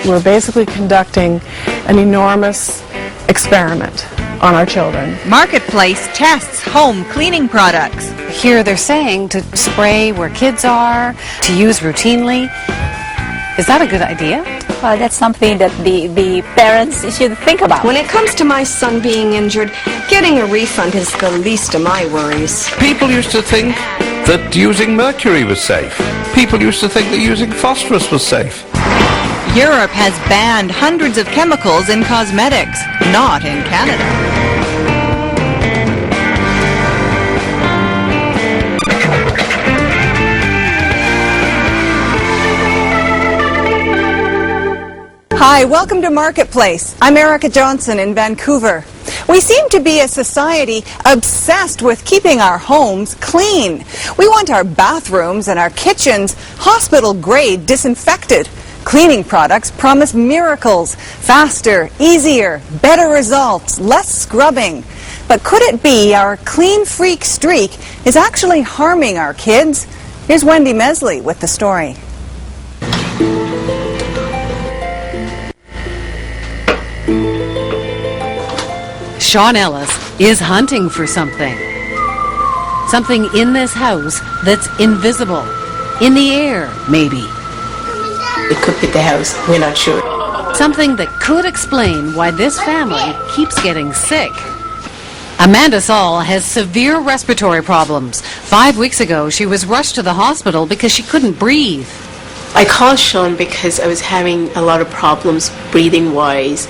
we're basically conducting an enormous experiment on our children. Marketplace tests home cleaning products. Here they're saying to spray where kids are, to use routinely. Is that a good idea? That's something that the parents should think about. When it comes to my son being injured, getting a refund is the least of my worries. People used to think that using mercury was safe. People used to think that using phosphorus was safe. Europe has banned hundreds of chemicals in cosmetics, not in Canada. Hi, welcome to Marketplace. I'm Erica Johnson in Vancouver. We seem to be a society obsessed with keeping our homes clean. We want our bathrooms and our kitchens hospital-grade disinfected. Cleaning products promise miracles, faster, easier, better results, less scrubbing. But could it be our clean freak streak is actually harming our kids? Here's Wendy Mesley with the story. Sean Ellis is hunting for something. Something in this house that's invisible. In the air, maybe. It could be the house, we're not sure. Something that could explain why this family keeps getting sick. Amanda Saul has severe respiratory problems. 5 weeks ago, she was rushed to the hospital because she couldn't breathe. I called Sean because I was having a lot of problems breathing-wise,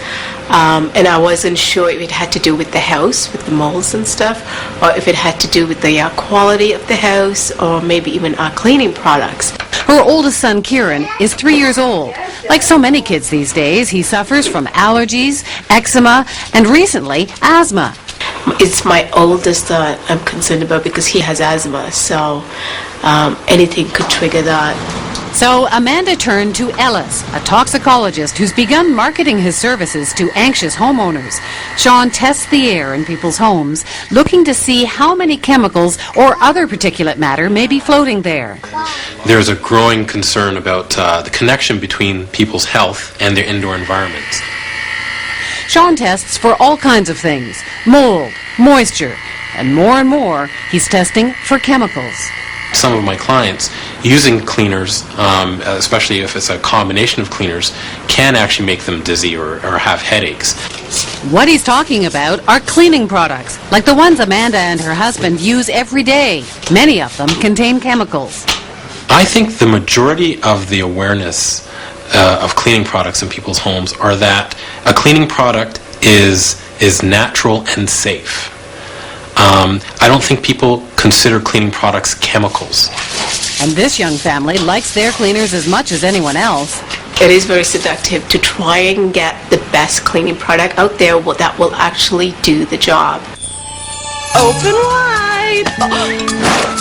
and I wasn't sure if it had to do with the house, with the molds and stuff, or if it had to do with the quality of the house, or maybe even our cleaning products. Her oldest son, Kieran, is 3 years old. Like so many kids these days, he suffers from allergies, eczema, and recently, asthma. It's my oldest that I'm concerned about because he has asthma, so anything could trigger that. So Amanda turned to Ellis, a toxicologist who's begun marketing his services to anxious homeowners. Sean tests the air in people's homes, looking to see how many chemicals or other particulate matter may be floating there. There's a growing concern about the connection between people's health and their indoor environments. Sean tests for all kinds of things: mold, moisture, and more, he's testing for chemicals. Some of my clients using cleaners, especially if it's a combination of cleaners, can actually make them dizzy or have headaches. What he's talking about are cleaning products, like the ones Amanda and her husband use every day. Many of them contain chemicals. I think the majority of the awareness of cleaning products in people's homes are that a cleaning product is natural and safe. I don't think people consider cleaning products chemicals. And this young family likes their cleaners as much as anyone else. It is very seductive to try and get the best cleaning product out there that will actually do the job. Open wide.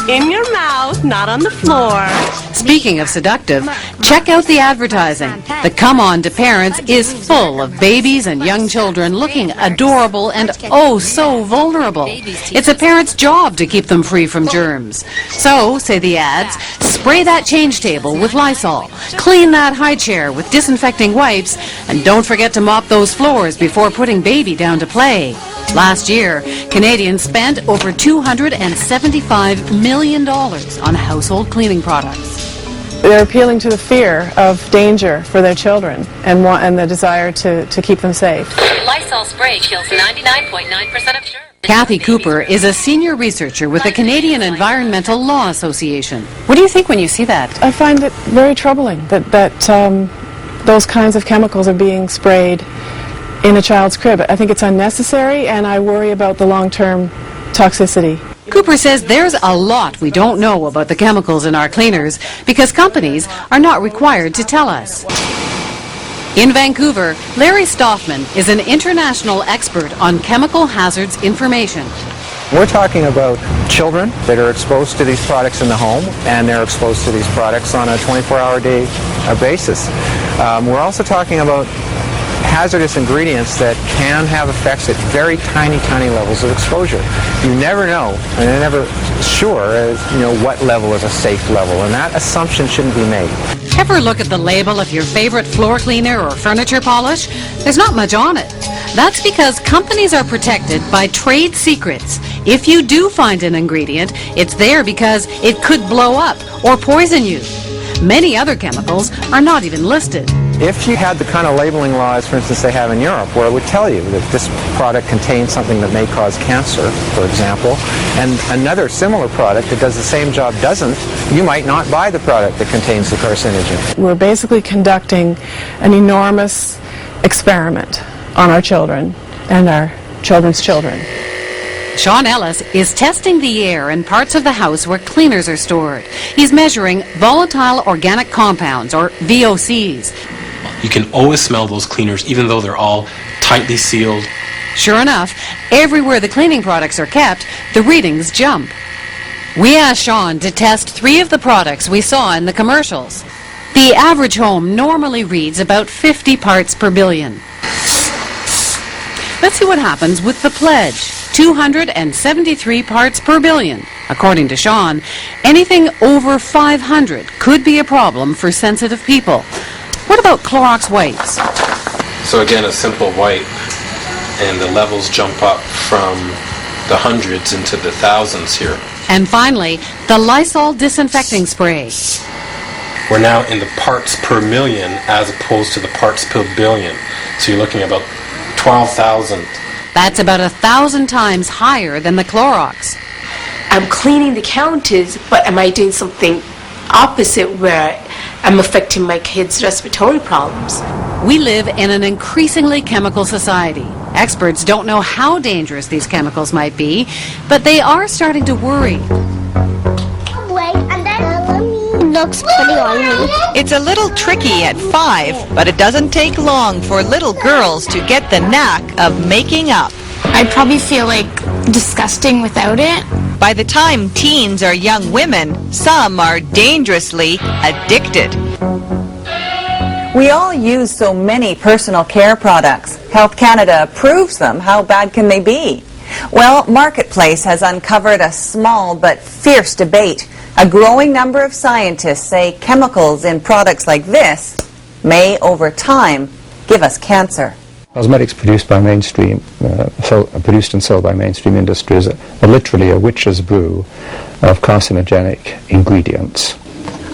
In your mouth, not on the floor. Speaking of seductive, check out the advertising. The Come On to Parents is full of babies and young children looking adorable and oh so vulnerable. It's a parent's job to keep them free from germs. So, say the ads, spray that change table with Lysol, clean that high chair with disinfecting wipes, and don't forget to mop those floors before putting baby down to play. Last year, Canadians spent over $275 million on household cleaning products. They're appealing to the fear of danger for their children and the desire to keep them safe. Lysol spray kills 99.9% of germs. Kathy Cooper is a senior researcher with the Canadian Environmental Law Association. What do you think when you see that? I find it very troubling that those kinds of chemicals are being sprayed in a child's crib. I think it's unnecessary, and I worry about the long-term toxicity. Cooper says there's a lot we don't know about the chemicals in our cleaners because companies are not required to tell us. In Vancouver, Larry Stoffman is an international expert on chemical hazards information. We're talking about children that are exposed to these products in the home, and they're exposed to these products on a 24-hour-day basis. We're also talking about hazardous ingredients that can have effects at very tiny, tiny levels of exposure. You never know, and you're never sure, what level is a safe level, and that assumption shouldn't be made. Ever look at the label of your favorite floor cleaner or furniture polish? There's not much on it. That's because companies are protected by trade secrets. If you do find an ingredient, it's there because it could blow up or poison you. Many other chemicals are not even listed. If you had the kind of labeling laws, for instance, they have in Europe, where it would tell you that this product contains something that may cause cancer, for example, and another similar product that does the same job doesn't, you might not buy the product that contains the carcinogen. We're basically conducting an enormous experiment on our children and our children's children. Sean Ellis is testing the air in parts of the house where cleaners are stored. He's measuring volatile organic compounds, or VOCs. You can always smell those cleaners even though they're all tightly sealed. Sure enough, everywhere the cleaning products are kept, the readings jump. We asked Sean to test 3 of the products we saw in the commercials. The average home normally reads about 50 parts per billion. Let's see what happens with the Pledge. 273 parts per billion. According to Sean, anything over 500 could be a problem for sensitive people. What about Clorox wipes? So again, a simple wipe, and the levels jump up from the hundreds into the thousands here. And finally, the Lysol disinfecting spray. We're now in the parts per million as opposed to the parts per billion. So you're looking at about 12,000. That's about 1,000 times higher than the Clorox. I'm cleaning the counters, but am I doing something opposite where I'm affecting my kids' respiratory problems? We live in an increasingly chemical society. Experts don't know how dangerous these chemicals might be, but they are starting to worry. Looks pretty on me. It's a little tricky at 5, but it doesn't take long for little girls to get the knack of making up. I'd probably feel disgusting without it. By the time teens are young women, some are dangerously addicted. We all use so many personal care products. Health Canada approves them. How bad can they be? Well, Marketplace has uncovered a small but fierce debate. A growing number of scientists say chemicals in products like this may, over time, give us cancer. Cosmetics produced by produced and sold by mainstream industries are literally a witch's brew of carcinogenic ingredients.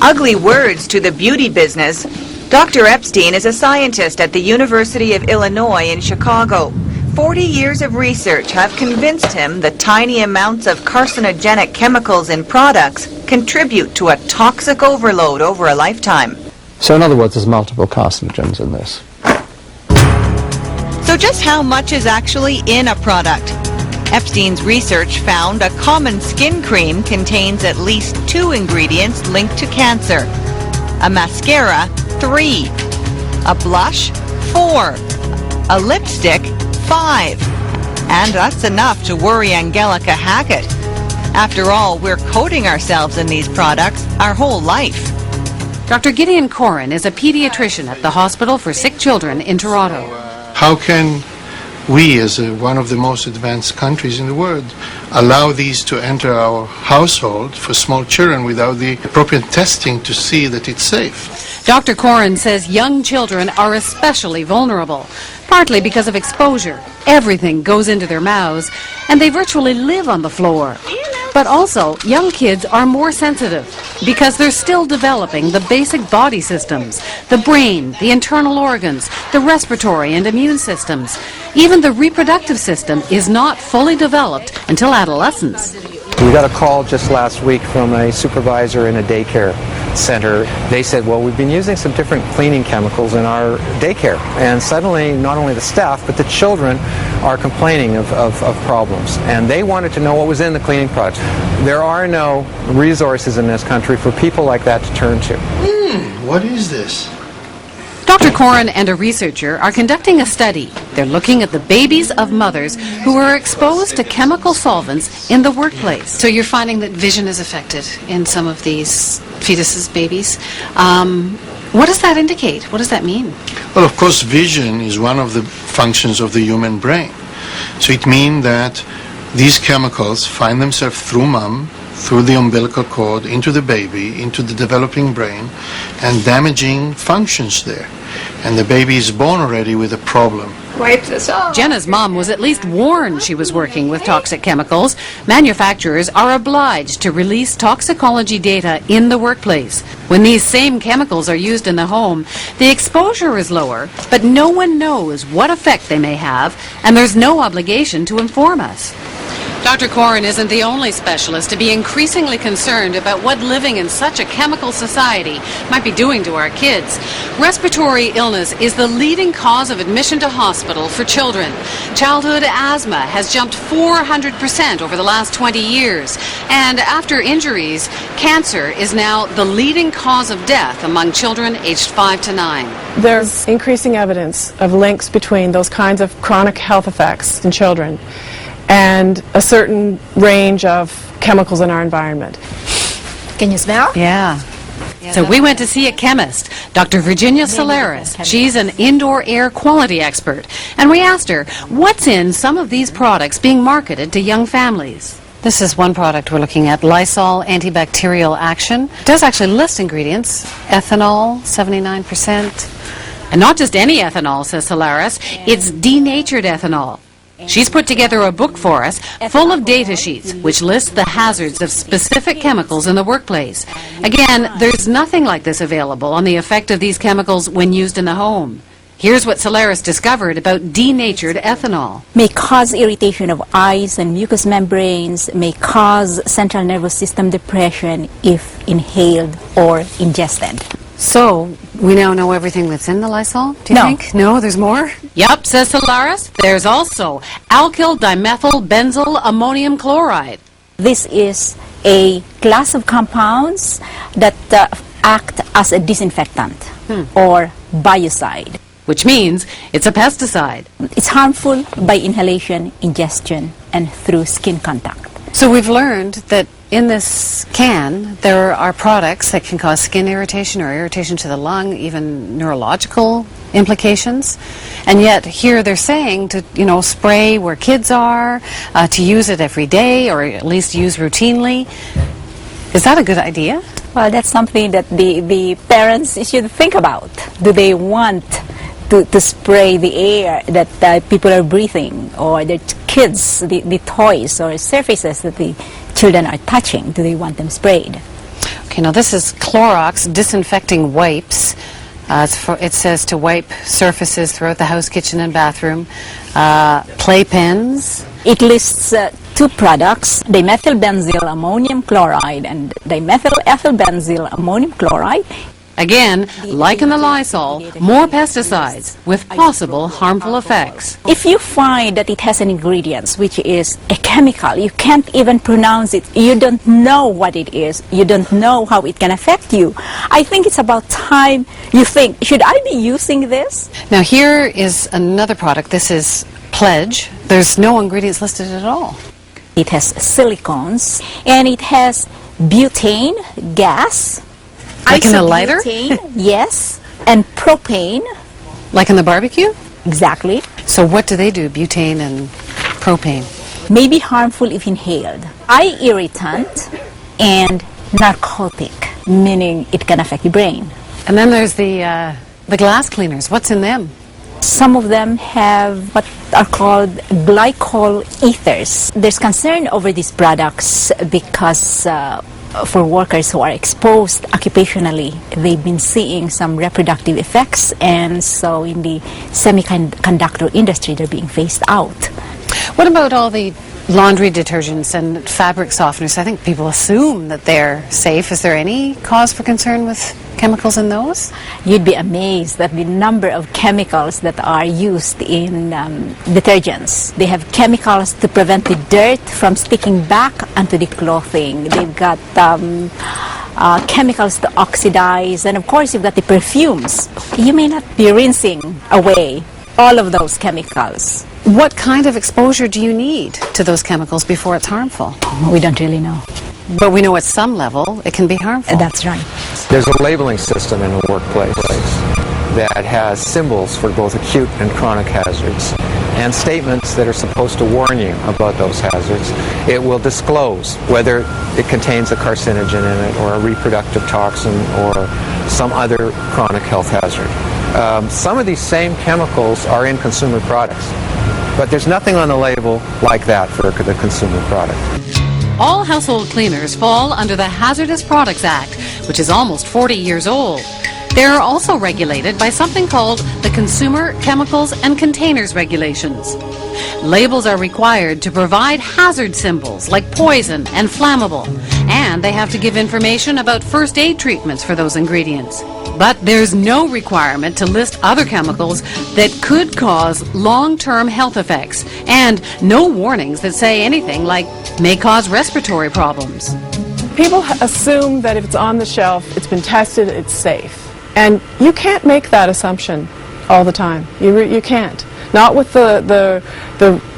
Ugly words to the beauty business. Dr. Epstein is a scientist at the University of Illinois in Chicago. 40 years of research have convinced him that tiny amounts of carcinogenic chemicals in products contribute to a toxic overload over a lifetime. So in other words, there's multiple carcinogens in this. So just how much is actually in a product? Epstein's research found a common skin cream contains at least 2 ingredients linked to cancer. A mascara, 3. A blush, 4. A lipstick, 5. And that's enough to worry Angelica Hackett. After all, we're coating ourselves in these products our whole life. Dr. Gideon Corin is a pediatrician at the Hospital for Sick Children in Toronto. How can we, as one of the most advanced countries in the world, allow these to enter our household for small children without the appropriate testing to see that it's safe? Dr. Corin says young children are especially vulnerable, partly because of exposure. Everything goes into their mouths, and they virtually live on the floor. But also, young kids are more sensitive because they're still developing the basic body systems, the brain, the internal organs, the respiratory and immune systems. Even the reproductive system is not fully developed until adolescence. We got a call just last week from a supervisor in a daycare center. They said, well, we've been using some different cleaning chemicals in our daycare. And suddenly, not only the staff, but the children are complaining of problems. And they wanted to know what was in the cleaning products. There are no resources in this country for people like that to turn to. What is this? Dr. Corin and a researcher are conducting a study. They're looking at the babies of mothers who are exposed to chemical solvents in the workplace. So you're finding that vision is affected in some of these fetuses, babies. What does that indicate? What does that mean? Well, of course, vision is one of the functions of the human brain. So it means that these chemicals find themselves through mom, through the umbilical cord, into the baby, into the developing brain, and damaging functions there. And the baby is born already with a problem. Wipe this off. Jenna's mom was at least warned she was working with toxic chemicals. Manufacturers are obliged to release toxicology data in the workplace. When these same chemicals are used in the home, the exposure is lower, but no one knows what effect they may have, and there's no obligation to inform us. Dr. Corin isn't the only specialist to be increasingly concerned about what living in such a chemical society might be doing to our kids. Respiratory illness is the leading cause of admission to hospital for children. Childhood asthma has jumped 400% over the last 20 years. And after injuries, cancer is now the leading cause of death among children aged 5 to 9. There's increasing evidence of links between those kinds of chronic health effects in children and a certain range of chemicals in our environment. Can you smell? Yeah. So we went to see a chemist, Dr. Virginia Solaris. She's an indoor air quality expert. And we asked her, what's in some of these products being marketed to young families? This is one product we're looking at, Lysol Antibacterial Action. It does actually list ingredients, ethanol, 79%. And not just any ethanol, says Solaris, it's denatured ethanol. She's put together a book for us full of data sheets which list the hazards of specific chemicals in the workplace. Again, there's nothing like this available on the effect of these chemicals when used in the home. Here's what Solaris discovered about denatured ethanol. May cause irritation of eyes and mucous membranes, may cause central nervous system depression if inhaled or ingested. So, we now know everything that's in the Lysol, do you think? No, there's more? Yep, says Solaris. There's also alkyl dimethyl benzyl ammonium chloride. This is a class of compounds that act as a disinfectant or biocide. Which means it's a pesticide. It's harmful by inhalation, ingestion, and through skin contact. So we've learned that in this can, there are products that can cause skin irritation or irritation to the lung, even neurological implications. And yet here they're saying to, spray where kids are, to use it every day or at least use routinely. Is that a good idea? Well, that's something that the parents should think about. Do they want to spray the air that people are breathing, or the kids, the toys or surfaces that the children are touching? Do they want them sprayed? Okay, now this is Clorox disinfecting wipes. It says to wipe surfaces throughout the house, kitchen, and bathroom. Playpens. It lists two products, dimethylbenzyl ammonium chloride and dimethylethylbenzyl ammonium chloride. Again, like in the Lysol, more pesticides with possible harmful effects. If you find that it has an ingredient which is a chemical, you can't even pronounce it, you don't know what it is, you don't know how it can affect you, I think it's about time you think, should I be using this? Now here is another product. This is Pledge. There's no ingredients listed at all. It has silicones and it has butane gas. Like in the lighter? Yes, and propane. Like in the barbecue? Exactly. So what do they do, butane and propane? May be harmful if inhaled. Eye irritant and narcotic, meaning it can affect your brain. And then there's the glass cleaners. What's in them? Some of them have what are called glycol ethers. There's concern over these products because for workers who are exposed occupationally, they've been seeing some reproductive effects, and so in the semiconductor industry, they're being phased out. What about all the laundry detergents and fabric softeners? I think people assume that they're safe. Is there any cause for concern with chemicals in those? You'd be amazed at the number of chemicals that are used in detergents. They have chemicals to prevent the dirt from sticking back onto the clothing. They've got chemicals to oxidize, and of course you've got the perfumes. You may not be rinsing away all of those chemicals. What kind of exposure do you need to those chemicals before it's harmful? We don't really know. But we know at some level it can be harmful. That's right. There's a labeling system in the workplace that has symbols for both acute and chronic hazards and statements that are supposed to warn you about those hazards. It will disclose whether it contains a carcinogen in it or a reproductive toxin or some other chronic health hazard. Some of these same chemicals are in consumer products, but there's nothing on the label like that for the consumer product. All household cleaners fall under the Hazardous Products Act, which is almost 40 years old. They're also regulated by something called the Consumer Chemicals and Containers Regulations. Labels are required to provide hazard symbols like poison and flammable, and they have to give information about first aid treatments for those ingredients. But there's no requirement to list other chemicals that could cause long-term health effects, and no warnings that say anything like may cause respiratory problems. People assume that if it's on the shelf, it's been tested, it's safe. And you can't make that assumption all the time. You can't. Not with the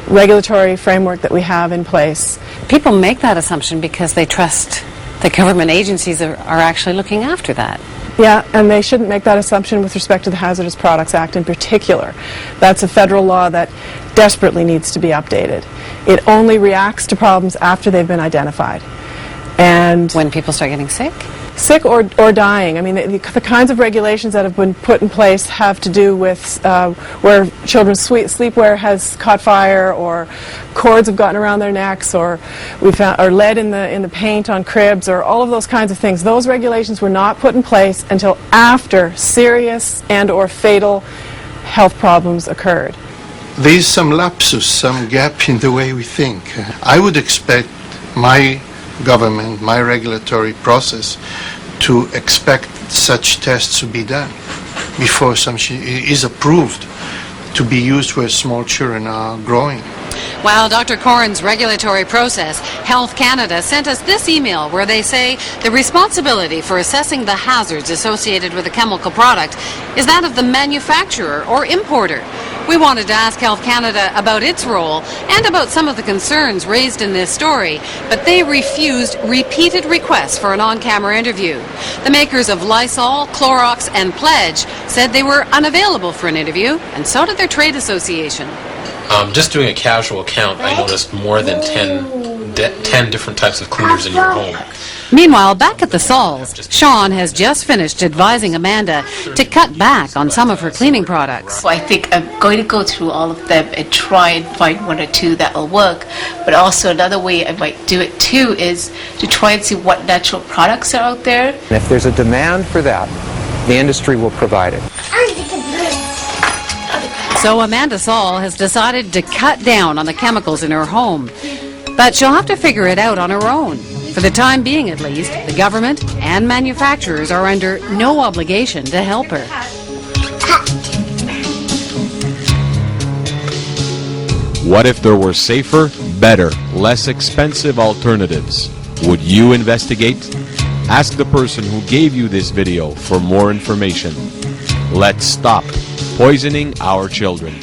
regulatory framework that we have in place. People make that assumption because they trust the government agencies are actually looking after that. Yeah, and they shouldn't make that assumption with respect to the Hazardous Products Act in particular. That's a federal law that desperately needs to be updated. It only reacts to problems after they've been identified. And when people start getting sick? Sick or dying. I mean, the kinds of regulations that have been put in place have to do with where children's sleepwear has caught fire, or cords have gotten around their necks, or we found or lead in the paint on cribs, or all of those kinds of things. Those regulations were not put in place until after serious and or fatal health problems occurred. There's some lapsus, some gap in the way we think. I would expect my government, my regulatory process, to expect such tests to be done before something is approved to be used where small children are growing. While Dr. Corrin's regulatory process, Health Canada sent us this email where they say the responsibility for assessing the hazards associated with a chemical product is that of the manufacturer or importer. We wanted to ask Health Canada about its role and about some of the concerns raised in this story, but they refused repeated requests for an on-camera interview. The makers of Lysol, Clorox, and Pledge said they were unavailable for an interview, and so did their trade association. Just doing a casual count, I noticed more than 10 different types of cleaners in your home. Meanwhile, back at the Sauls, Sean has just finished advising Amanda to cut back on some of her cleaning products. So I think I'm going to go through all of them and try and find one or two that will work. But also another way I might do it too is to try and see what natural products are out there. And if there's a demand for that, the industry will provide it. So Amanda Saul has decided to cut down on the chemicals in her home. But she'll have to figure it out on her own. For the time being, at least, the government and manufacturers are under no obligation to help her. What if there were safer, better, less expensive alternatives? Would you investigate? Ask the person who gave you this video for more information. Let's stop poisoning our children.